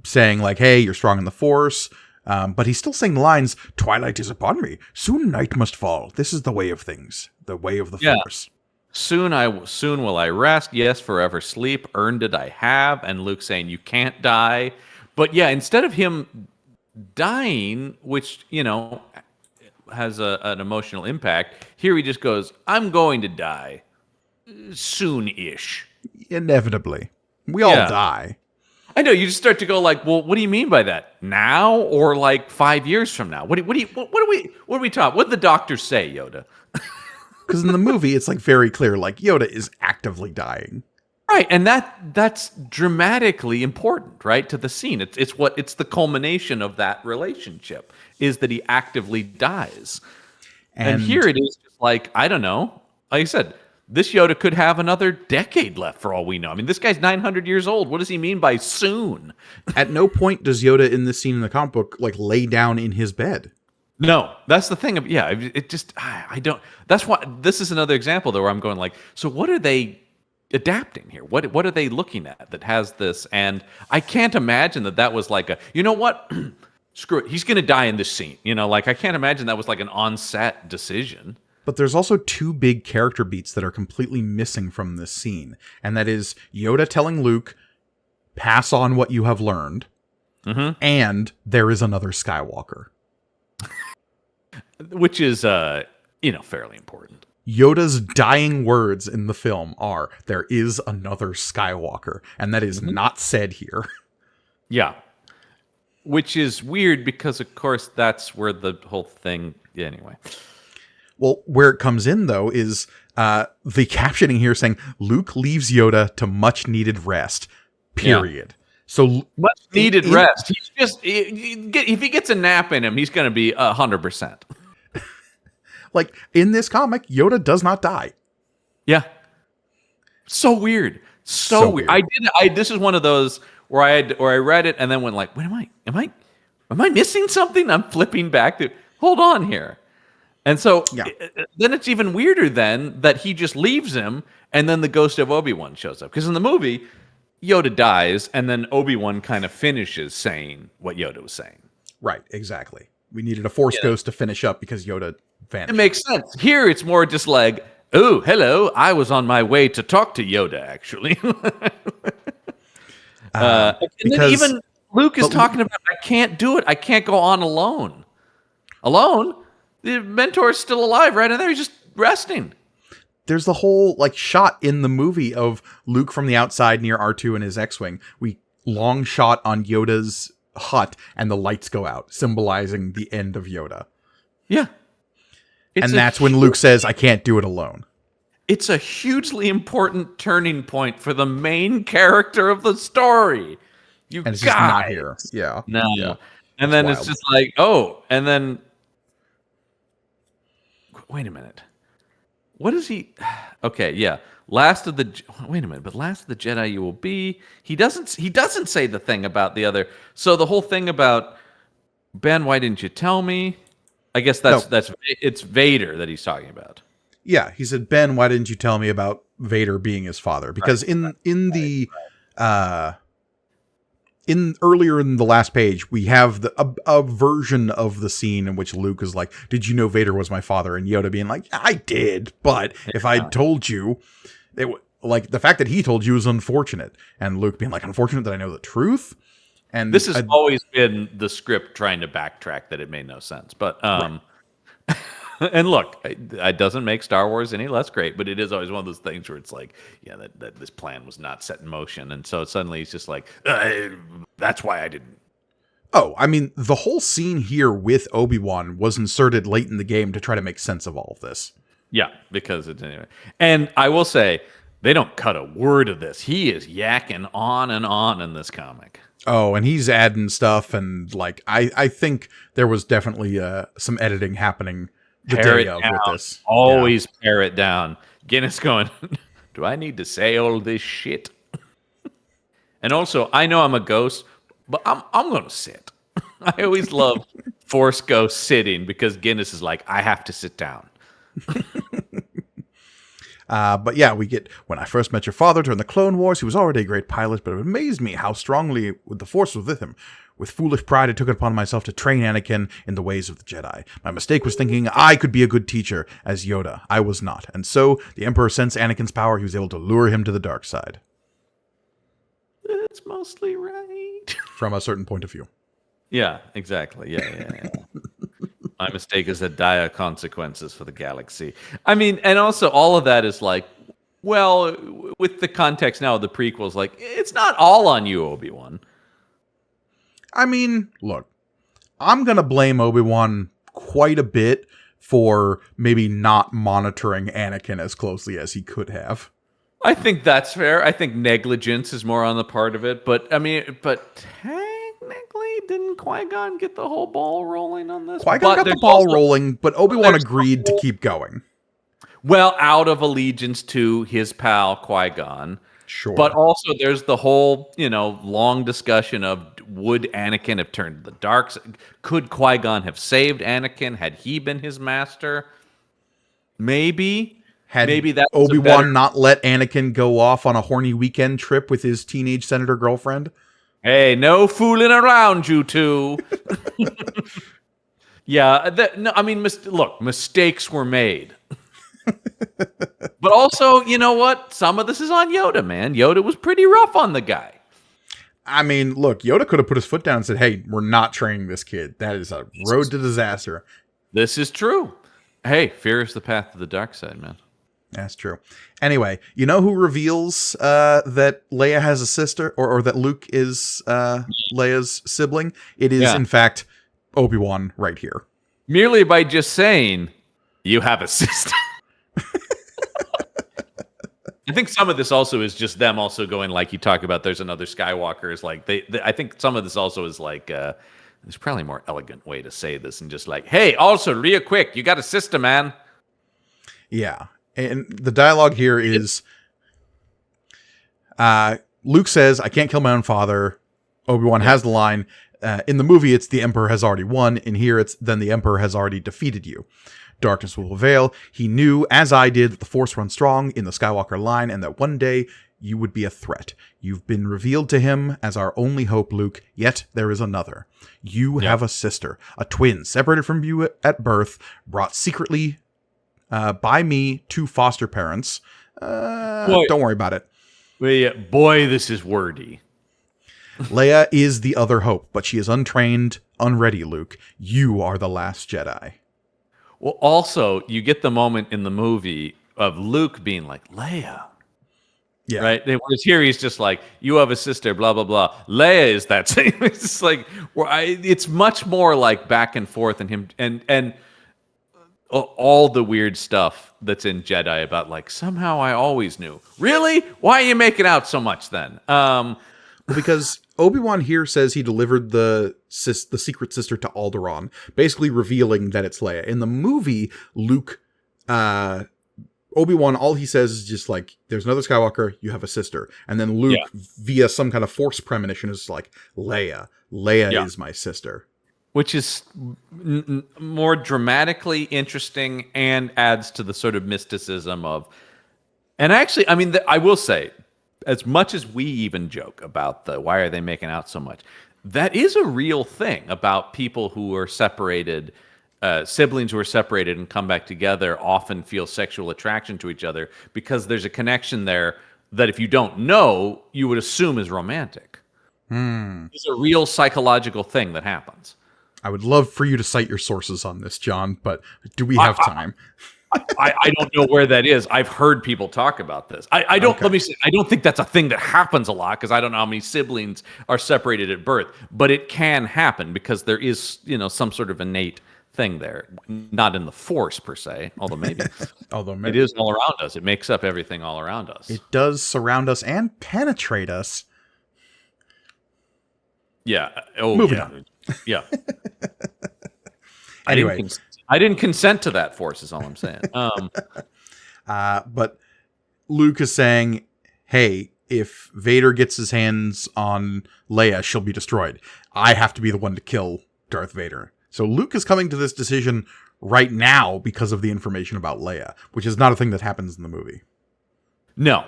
saying like, "Hey, you're strong in the Force." But he's still saying the lines, "Twilight is upon me. Soon night must fall. This is the way of things. The way of the Force." Soon will I rest. Yes, forever sleep. Earned it I have. And Luke saying, "You can't die." But yeah, instead of him dying, which, has an emotional impact, here he just goes, "I'm going to die. Soon-ish." Inevitably. We all die. I know, you just start to go like, well, what do you mean by that? Now or like 5 years from now? What are we talking? What did the doctors say, Yoda? Because in the movie, it's like very clear, like Yoda is actively dying. Right, and that's dramatically important, right, to the scene. It's the culmination of that relationship is that he actively dies. And here it is just like, I don't know. Like I said, this Yoda could have another decade left for all we know. I mean, this guy's 900 years old. What does he mean by soon? At no point does Yoda in this scene in the comic book like lay down in his bed. No, that's the thing. It just, I don't, that's why, this is another example though, where I'm going like, so what are they adapting here? What are they looking at that has this? And I can't imagine that was like you know what? Screw it. He's going to die in this scene. Like I can't imagine that was like an on-set decision. But there's also two big character beats that are completely missing from this scene. And that is Yoda telling Luke, pass on what you have learned. Mm-hmm. And there is another Skywalker. Which is, fairly important. Yoda's dying words in the film are, there is another Skywalker. And that is not said here. Yeah. Which is weird because, of course, that's where the whole thing... Yeah, anyway. Well, where it comes in, though, is the captioning here saying, Luke leaves Yoda to much-needed rest, period. Yeah. So much-needed rest. He's just... If he gets a nap in him, he's going to be 100%. Like, in this comic, Yoda does not die. Yeah. So weird. So weird. This is one of those where I read it and then went like, wait, am I missing something? I'm flipping back to, hold on here. And so then it's even weirder then that he just leaves him and then the ghost of Obi-Wan shows up. Because in the movie, Yoda dies and then Obi-Wan kind of finishes saying what Yoda was saying. Right, exactly. We needed a Force ghost to finish up because Yoda vanished. It makes sense. Here, it's more just like, oh, hello, I was on my way to talk to Yoda, actually. And then even Luke is talking about, I can't do it. I can't go on alone. Alone? The mentor's still alive right in there. He's just resting. There's the whole like shot in the movie of Luke from the outside near R2 and his X-Wing. We long shot on Yoda's hut and the lights go out, symbolizing the end of Yoda. Yeah. And that's when Luke says, I can't do it alone. It's a hugely important turning point for the main character of the story. And it's just not here. Yeah. No. Yeah. And then it's just like, oh, and then wait a minute. What is he? Okay, yeah. Last of the Jedi you will be. He doesn't say the thing about the other. So the whole thing about Ben, why didn't you tell me? I guess it's Vader that he's talking about. Yeah, he said, Ben, why didn't you tell me about Vader being his father? Because earlier in the last page, we have a version of the scene in which Luke is like, did you know Vader was my father? And Yoda being like, I did, but if I told you, like the fact that he told you is unfortunate. And Luke being like, unfortunate that I know the truth. And this has always been the script trying to backtrack that it made no sense. But right. And look, it doesn't make Star Wars any less great, but it is always one of those things where it's like, yeah, that this plan was not set in motion. And so suddenly he's just like, that's why I didn't. Oh, I mean, the whole scene here with Obi-Wan was inserted late in the game to try to make sense of all of this. Yeah, because it's anyway. And I will say, they don't cut a word of this. He is yakking on and on in this comic. Oh, and he's adding stuff, and like I think there was definitely some editing happening the day of with this. Always pare it down. Guinness going, do I need to say all this shit? And also, I know I'm a ghost, but I'm going to sit. I always love Force Ghost sitting because Guinness is like, I have to sit down. But yeah, we get, when I first met your father during the Clone Wars, he was already a great pilot, but it amazed me how strongly the Force was with him. With foolish pride, I took it upon myself to train Anakin in the ways of the Jedi. My mistake was thinking I could be a good teacher, as Yoda. I was not. And so, the Emperor sensed Anakin's power, he was able to lure him to the dark side. That's mostly right. From a certain point of view. Yeah, exactly. Yeah. My mistake is had dire consequences for the galaxy. I mean, and also all of that is like, well, with the context now of the prequels, like, it's not all on you, Obi-Wan. I mean, look, I'm going to blame Obi-Wan quite a bit for maybe not monitoring Anakin as closely as he could have. I think that's fair. I think negligence is more on the part of it. But, I mean, technically, didn't Qui-Gon get the whole ball rolling on this? Qui-Gon got the ball rolling, but Obi-Wan agreed to keep going. Well, out of allegiance to his pal Qui-Gon. Sure. But also there's the whole, long discussion of would Anakin have turned to the dark side? Could Qui-Gon have saved Anakin had he been his master? Maybe that Obi-Wan not let Anakin go off on a horny weekend trip with his teenage senator girlfriend? Hey, no fooling around, you two. Yeah, look, mistakes were made. But also, you know what? Some of this is on Yoda, man. Yoda was pretty rough on the guy. I mean, look, Yoda could have put his foot down and said, hey, we're not training this kid. That is a road to disaster. This is true. Hey, fear is the path to the dark side, man. That's true. Anyway, you know who reveals that Leia has a sister, or that Luke is Leia's sibling? It is, in fact, Obi-Wan right here. Merely by just saying, you have a sister. I think some of this also is just them also going, like you talk about, there's another Skywalker. Is like I think some of this also is like, there's probably a more elegant way to say this, and just like, hey, also, real quick, you got a sister, man. Yeah. And the dialogue here is, Luke says, I can't kill my own father. Obi-Wan has the line. In the movie, it's the Emperor has already won. In here, it's then the Emperor has already defeated you. Darkness will prevail. He knew, as I did, that the Force runs strong in the Skywalker line, and that one day you would be a threat. You've been revealed to him as our only hope, Luke, yet there is another. You have a sister, a twin, separated from you at birth, brought secretly by me to foster parents. Don't worry about it. Boy, this is wordy. Leia is the other hope, but she is untrained, unready, Luke. You are the last Jedi. Well, also, you get the moment in the movie of Luke being like, Leia. Yeah. Right? Whereas here he's just like, you have a sister, blah, blah, blah. Leia is that same. It's just like, it's much more like back and forth and him and all the weird stuff that's in Jedi about like, somehow I always knew. Really? Why are you making out so much then? Because Obi-Wan here says he delivered the secret sister to Alderaan, basically revealing that it's Leia. In the movie, Luke, Obi-Wan, all he says is just like, there's another Skywalker, you have a sister. And then Luke, via some kind of force premonition, is like, Leia is my sister. Which is more dramatically interesting and adds to the sort of mysticism of... And actually, I mean, I will say, as much as we even joke about why are they making out so much, that is a real thing about people who are separated, siblings who are separated and come back together often feel sexual attraction to each other because there's a connection there that if you don't know, you would assume is romantic. It's a real psychological thing that happens. I would love for you to cite your sources on this, John, but do we have time? I don't know where that is. I've heard people talk about this. I don't. Okay. Let me say. I don't think that's a thing that happens a lot because I don't know how many siblings are separated at birth. But it can happen because there is, some sort of innate thing there. Not in the Force per se, although maybe. It is all around us. It makes up everything all around us. It does surround us and penetrate us. Yeah. Moving on. Yeah. Anyway. I didn't consent to that Force, is all I'm saying. But Luke is saying, hey, if Vader gets his hands on Leia, she'll be destroyed. I have to be the one to kill Darth Vader. So Luke is coming to this decision right now because of the information about Leia, which is not a thing that happens in the movie. No.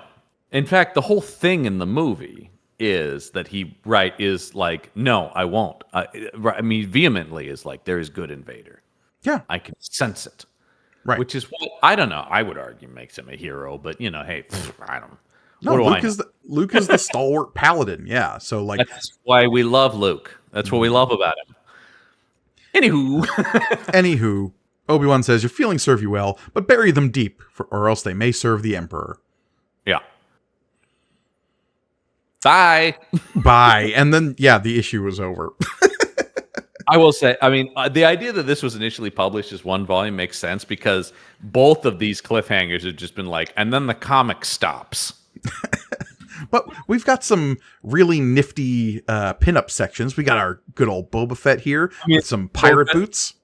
In fact, the whole thing in the movie is that he, is like, no, I won't. Vehemently is like, there is good in Vader. Yeah. I can sense it. Right. Which is what, I don't know, I would argue makes him a hero, but, hey, I don't know. No, Luke is the stalwart paladin, yeah. So, like... That's why we love Luke. That's what we love about him. Anywho, Obi-Wan says, your feelings serve you well, but bury them deep, or else they may serve the Emperor. Yeah. Bye. Bye. And then, the issue was over. I will say, the idea that this was initially published as one volume makes sense because both of these cliffhangers have just been like, and then the comic stops. But we've got some really nifty pinup sections. We got our good old Boba Fett here with some pirate boots.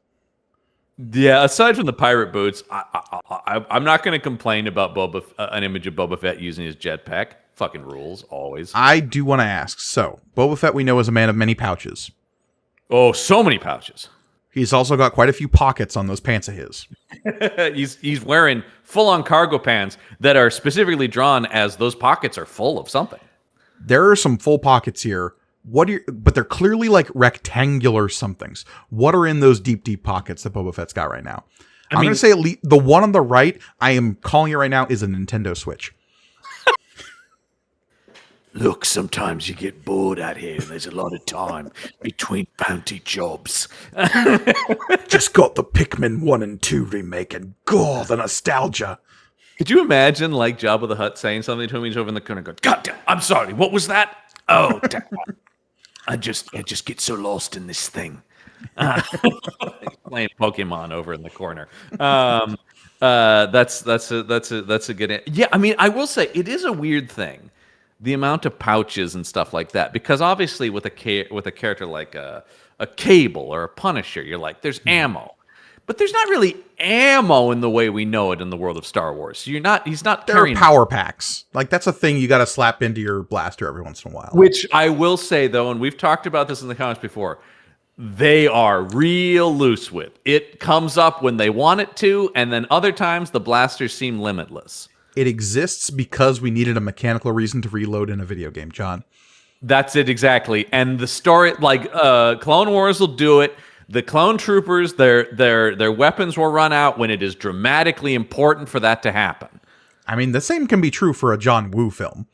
Yeah, aside from the pirate boots, I'm not going to complain about an image of Boba Fett using his jetpack. Fucking rules, always. I do want to ask. So, Boba Fett we know is a man of many pouches. Oh, so many pouches. He's also got quite a few pockets on those pants of his. He's wearing full-on cargo pants that are specifically drawn as those pockets are full of something. There are some full pockets here. But they're clearly like rectangular somethings. What are in those deep, deep pockets that Boba Fett's got right now? I'm going to say the one on the right, I am calling it right now, is a Nintendo Switch. Look, sometimes you get bored out here and there's a lot of time between bounty jobs. Just got the Pikmin 1 and 2 remake and the nostalgia. Could you imagine like Jabba the Hutt saying something to him? He's over in the corner going, God damn, I'm sorry, what was that? Oh, damn. I just get so lost in this thing. Playing Pokemon over in the corner. That's a good. Yeah, I will say it is a weird thing, the amount of pouches and stuff like that, because obviously with a character like a Cable or a Punisher, you're like, there's ammo, but there's not really ammo in the way we know it in the world of Star Wars. So he's not carrying power packs. Like that's a thing you got to slap into your blaster every once in a while. Which I will say though, and we've talked about this in the comments before, they are real loose with. It comes up when they want it to, and then other times the blasters seem limitless. It exists because we needed a mechanical reason to reload in a video game, John. That's it exactly. And the story, like Clone Wars, will do it. The clone troopers, their weapons will run out when it is dramatically important for that to happen. I mean, the same can be true for a John Woo film.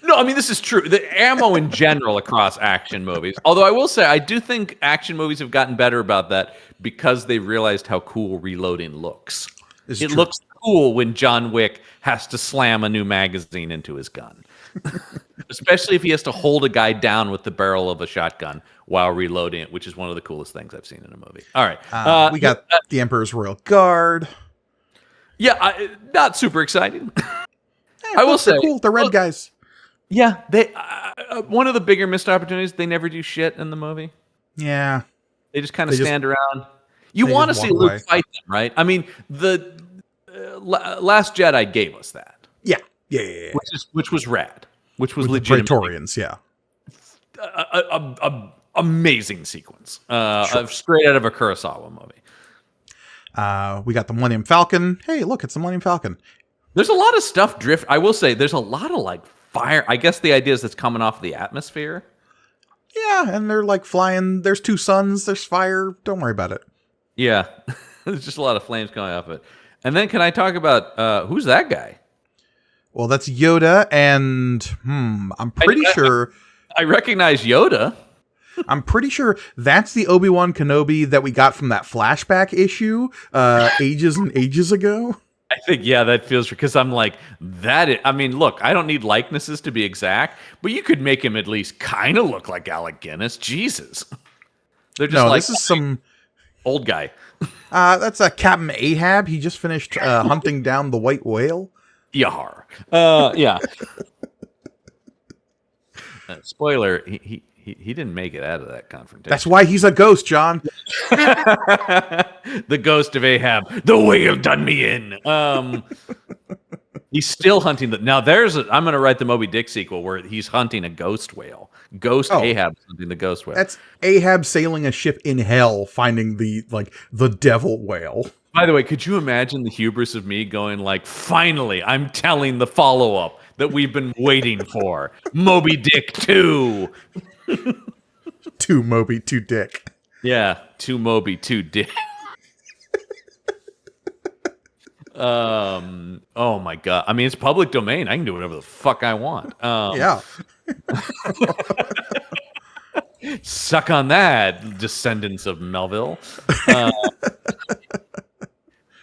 No, I mean, this is true. The ammo in general across action movies. Although I will say, I do think action movies have gotten better about that because they realized how cool reloading looks. It looks cool when John Wick has to slam a new magazine into his gun. Especially if he has to hold a guy down with the barrel of a shotgun while reloading it, which is one of the coolest things I've seen in a movie. All right. We got the Emperor's Royal Guard. Yeah, not super exciting. I will say, cool. The red guys. Yeah, they. One of the bigger missed opportunities. They never do shit in the movie. Yeah, they just kind of stand around. You want to see Luke fight them, right? I mean, the Last Jedi gave us that. Yeah. Which was rad. Which was legit. Praetorians, yeah. Amazing sequence. Straight out of a Kurosawa movie. We got the Millennium Falcon. Hey, look, it's the Millennium Falcon. There's a lot of stuff drift. I will say, there's a lot of like fire. I guess the idea is it's coming off the atmosphere. Yeah, and they're like flying. There's two suns. There's fire. Don't worry about it. Yeah, there's just a lot of flames going off it. And then can I talk about who's that guy? Well, that's Yoda, and I'm pretty sure... I recognize Yoda. I'm pretty sure that's the Obi-Wan Kenobi that we got from that flashback issue ages and ages ago. I think, yeah, that feels... Because I'm like, I mean, look, I don't need likenesses to be exact, but you could make him at least kind of look like Alec Guinness. Jesus. They're just this is some... Old guy. That's Captain Ahab. He just finished hunting down the white whale. Yahar. Yeah. Spoiler, he didn't make it out of that confrontation. That's why he's a ghost, John. The ghost of Ahab. The whale done me in. He's still hunting now I'm going to write the Moby Dick sequel where he's hunting a ghost whale. Ahab hunting the ghost whale. That's Ahab sailing a ship in hell, finding the devil whale. By the way, could you imagine the hubris of me going like, finally, I'm telling the follow-up that we've been waiting for. Moby Dick 2. 2 Moby, 2 Dick. Yeah, 2 Moby, 2 Dick. Oh my God. I mean, it's public domain. I can do whatever the fuck I want. Yeah. Suck on that, descendants of Melville.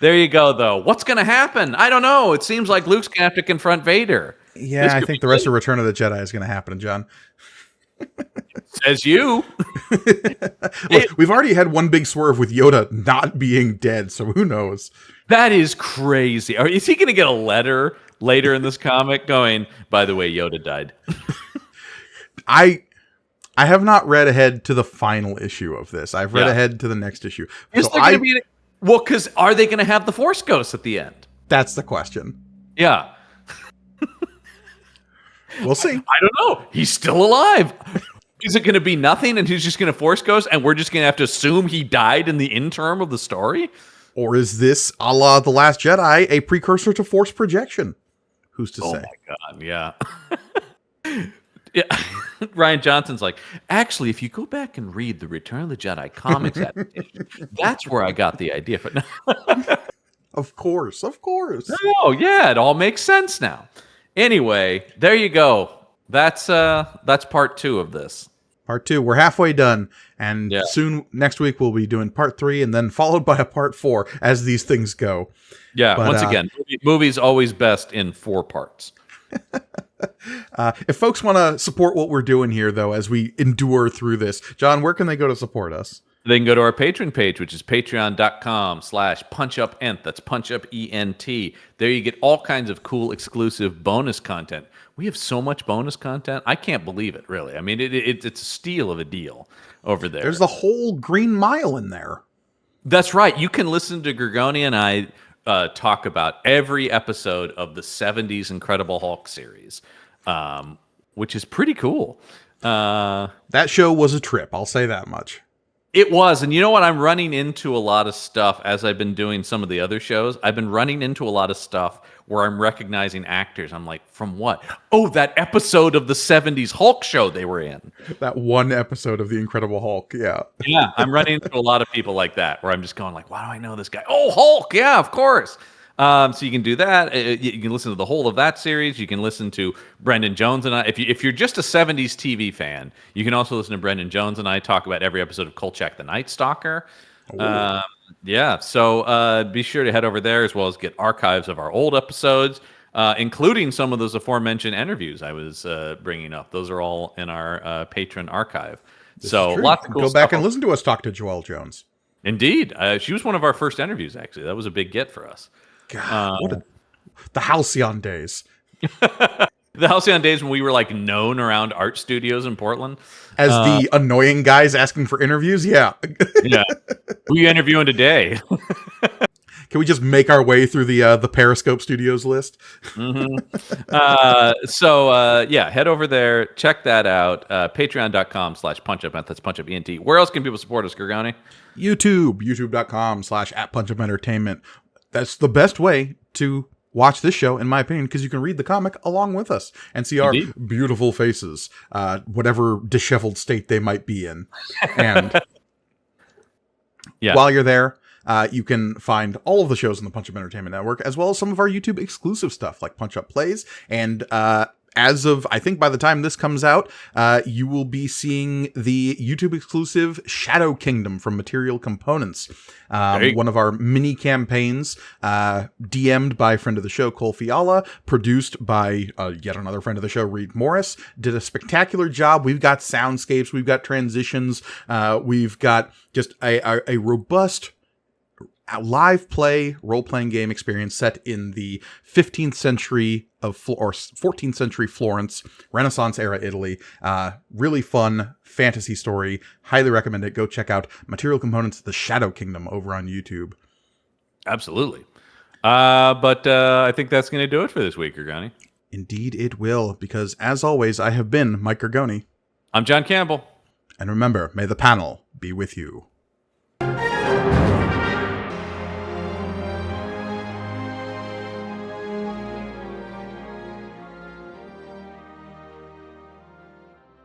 There you go, though. What's going to happen? I don't know. It seems like Luke's going to have to confront Vader. Yeah, I think the rest of Return of the Jedi is going to happen, John. Says you. Look, we've already had one big swerve with Yoda not being dead, so who knows? That is crazy. Is he going to get a letter later in this comic going, by the way, Yoda died? I have not read ahead to the final issue of this. I've read ahead to the next issue. Is there going to be... Well, because are they going to have the Force Ghosts at the end? That's the question. Yeah. We'll see. I don't know. He's still alive. Is it going to be nothing and he's just going to Force Ghost and we're just going to have to assume he died in the interim of the story? Or is this, a la The Last Jedi, a precursor to Force projection? Who's to say? Oh my God, yeah. Yeah. Ryan Johnson's like, actually, if you go back and read the Return of the Jedi comics adaptation, that's where I got the idea. But Of course. Oh, yeah, it all makes sense now. Anyway, there you go. That's part 2 of this. Part 2. We're halfway done, and soon next week we'll be doing part 3, and then followed by a part 4 as these things go. Yeah. But, once again, movie's always best in 4 parts. If folks want to support what we're doing here, though, as we endure through this, John, where can they go to support us? They can go to our Patreon page, which is patreon.com/punchupent. That's punchupent. There you get all kinds of cool, exclusive bonus content. We have so much bonus content. I can't believe it, really. I mean, it's a steal of a deal over there. There's the whole Green Mile in there. That's right. You can listen to Gregonia and I talk about every episode of the 70s Incredible Hulk series, which is pretty cool. That show was a trip. I'll say that much. It was, and you know what? I'm running into a lot of stuff as I've been doing some of the other shows. I've been running into a lot of stuff where I'm recognizing actors. I'm like, from what? Oh, that episode of the '70s Hulk show they were in. That one episode of The Incredible Hulk. Yeah. Yeah, I'm running into a lot of people like that where I'm just going like, why do I know this guy? Oh, Hulk! Yeah, of course. So you can do that. You can listen to the whole of that series. You can listen to Brendan Jones and I. If you're just a '70s TV fan, you can also listen to Brendan Jones and I talk about every episode of Kolchak the Night Stalker. Yeah, so be sure to head over there as well as get archives of our old episodes, including some of those aforementioned interviews I was bringing up. Those are all in our patron archive. So lots of cool Go stuff. back and listen to us talk to Joelle Jones. Indeed, she was one of our first interviews. Actually, that was a big get for us. God, the Halcyon days. The Halcyon days when we were like known around art studios in Portland As the annoying guys asking for interviews. Yeah. Yeah, who are you interviewing today? Can we just make our way through the Periscope Studios list? Yeah, head over there, check that out. Patreon.com/punchup. That's punchup ENT. Where else can people support us, Gergani? YouTube.com/@punchupentertainment. That's the best way to watch this show, in my opinion, because you can read the comic along with us and see our beautiful faces, whatever disheveled state they might be in. And while you're there, you can find all of the shows on the Punch Up Entertainment Network, as well as some of our YouTube exclusive stuff like Punch Up Plays. And as of, I think by the time this comes out, you will be seeing the YouTube exclusive Shadow Kingdom from Material Components. One of our mini campaigns, DM'd by a friend of the show, Cole Fiala, produced by yet another friend of the show, Reed Morris, did a spectacular job. We've got soundscapes, we've got transitions, we've got just a robust live play role-playing game experience set in the 15th century or 14th century Florence, Renaissance era Italy. Really fun fantasy story. Highly recommend it. Go check out Material Components, The Shadow Kingdom over on YouTube. Absolutely. But I think that's going to do it for this week, Gergani. Indeed it will, because as always, I have been Mike Gergoni. I'm John Campbell. And remember, may the panel be with you.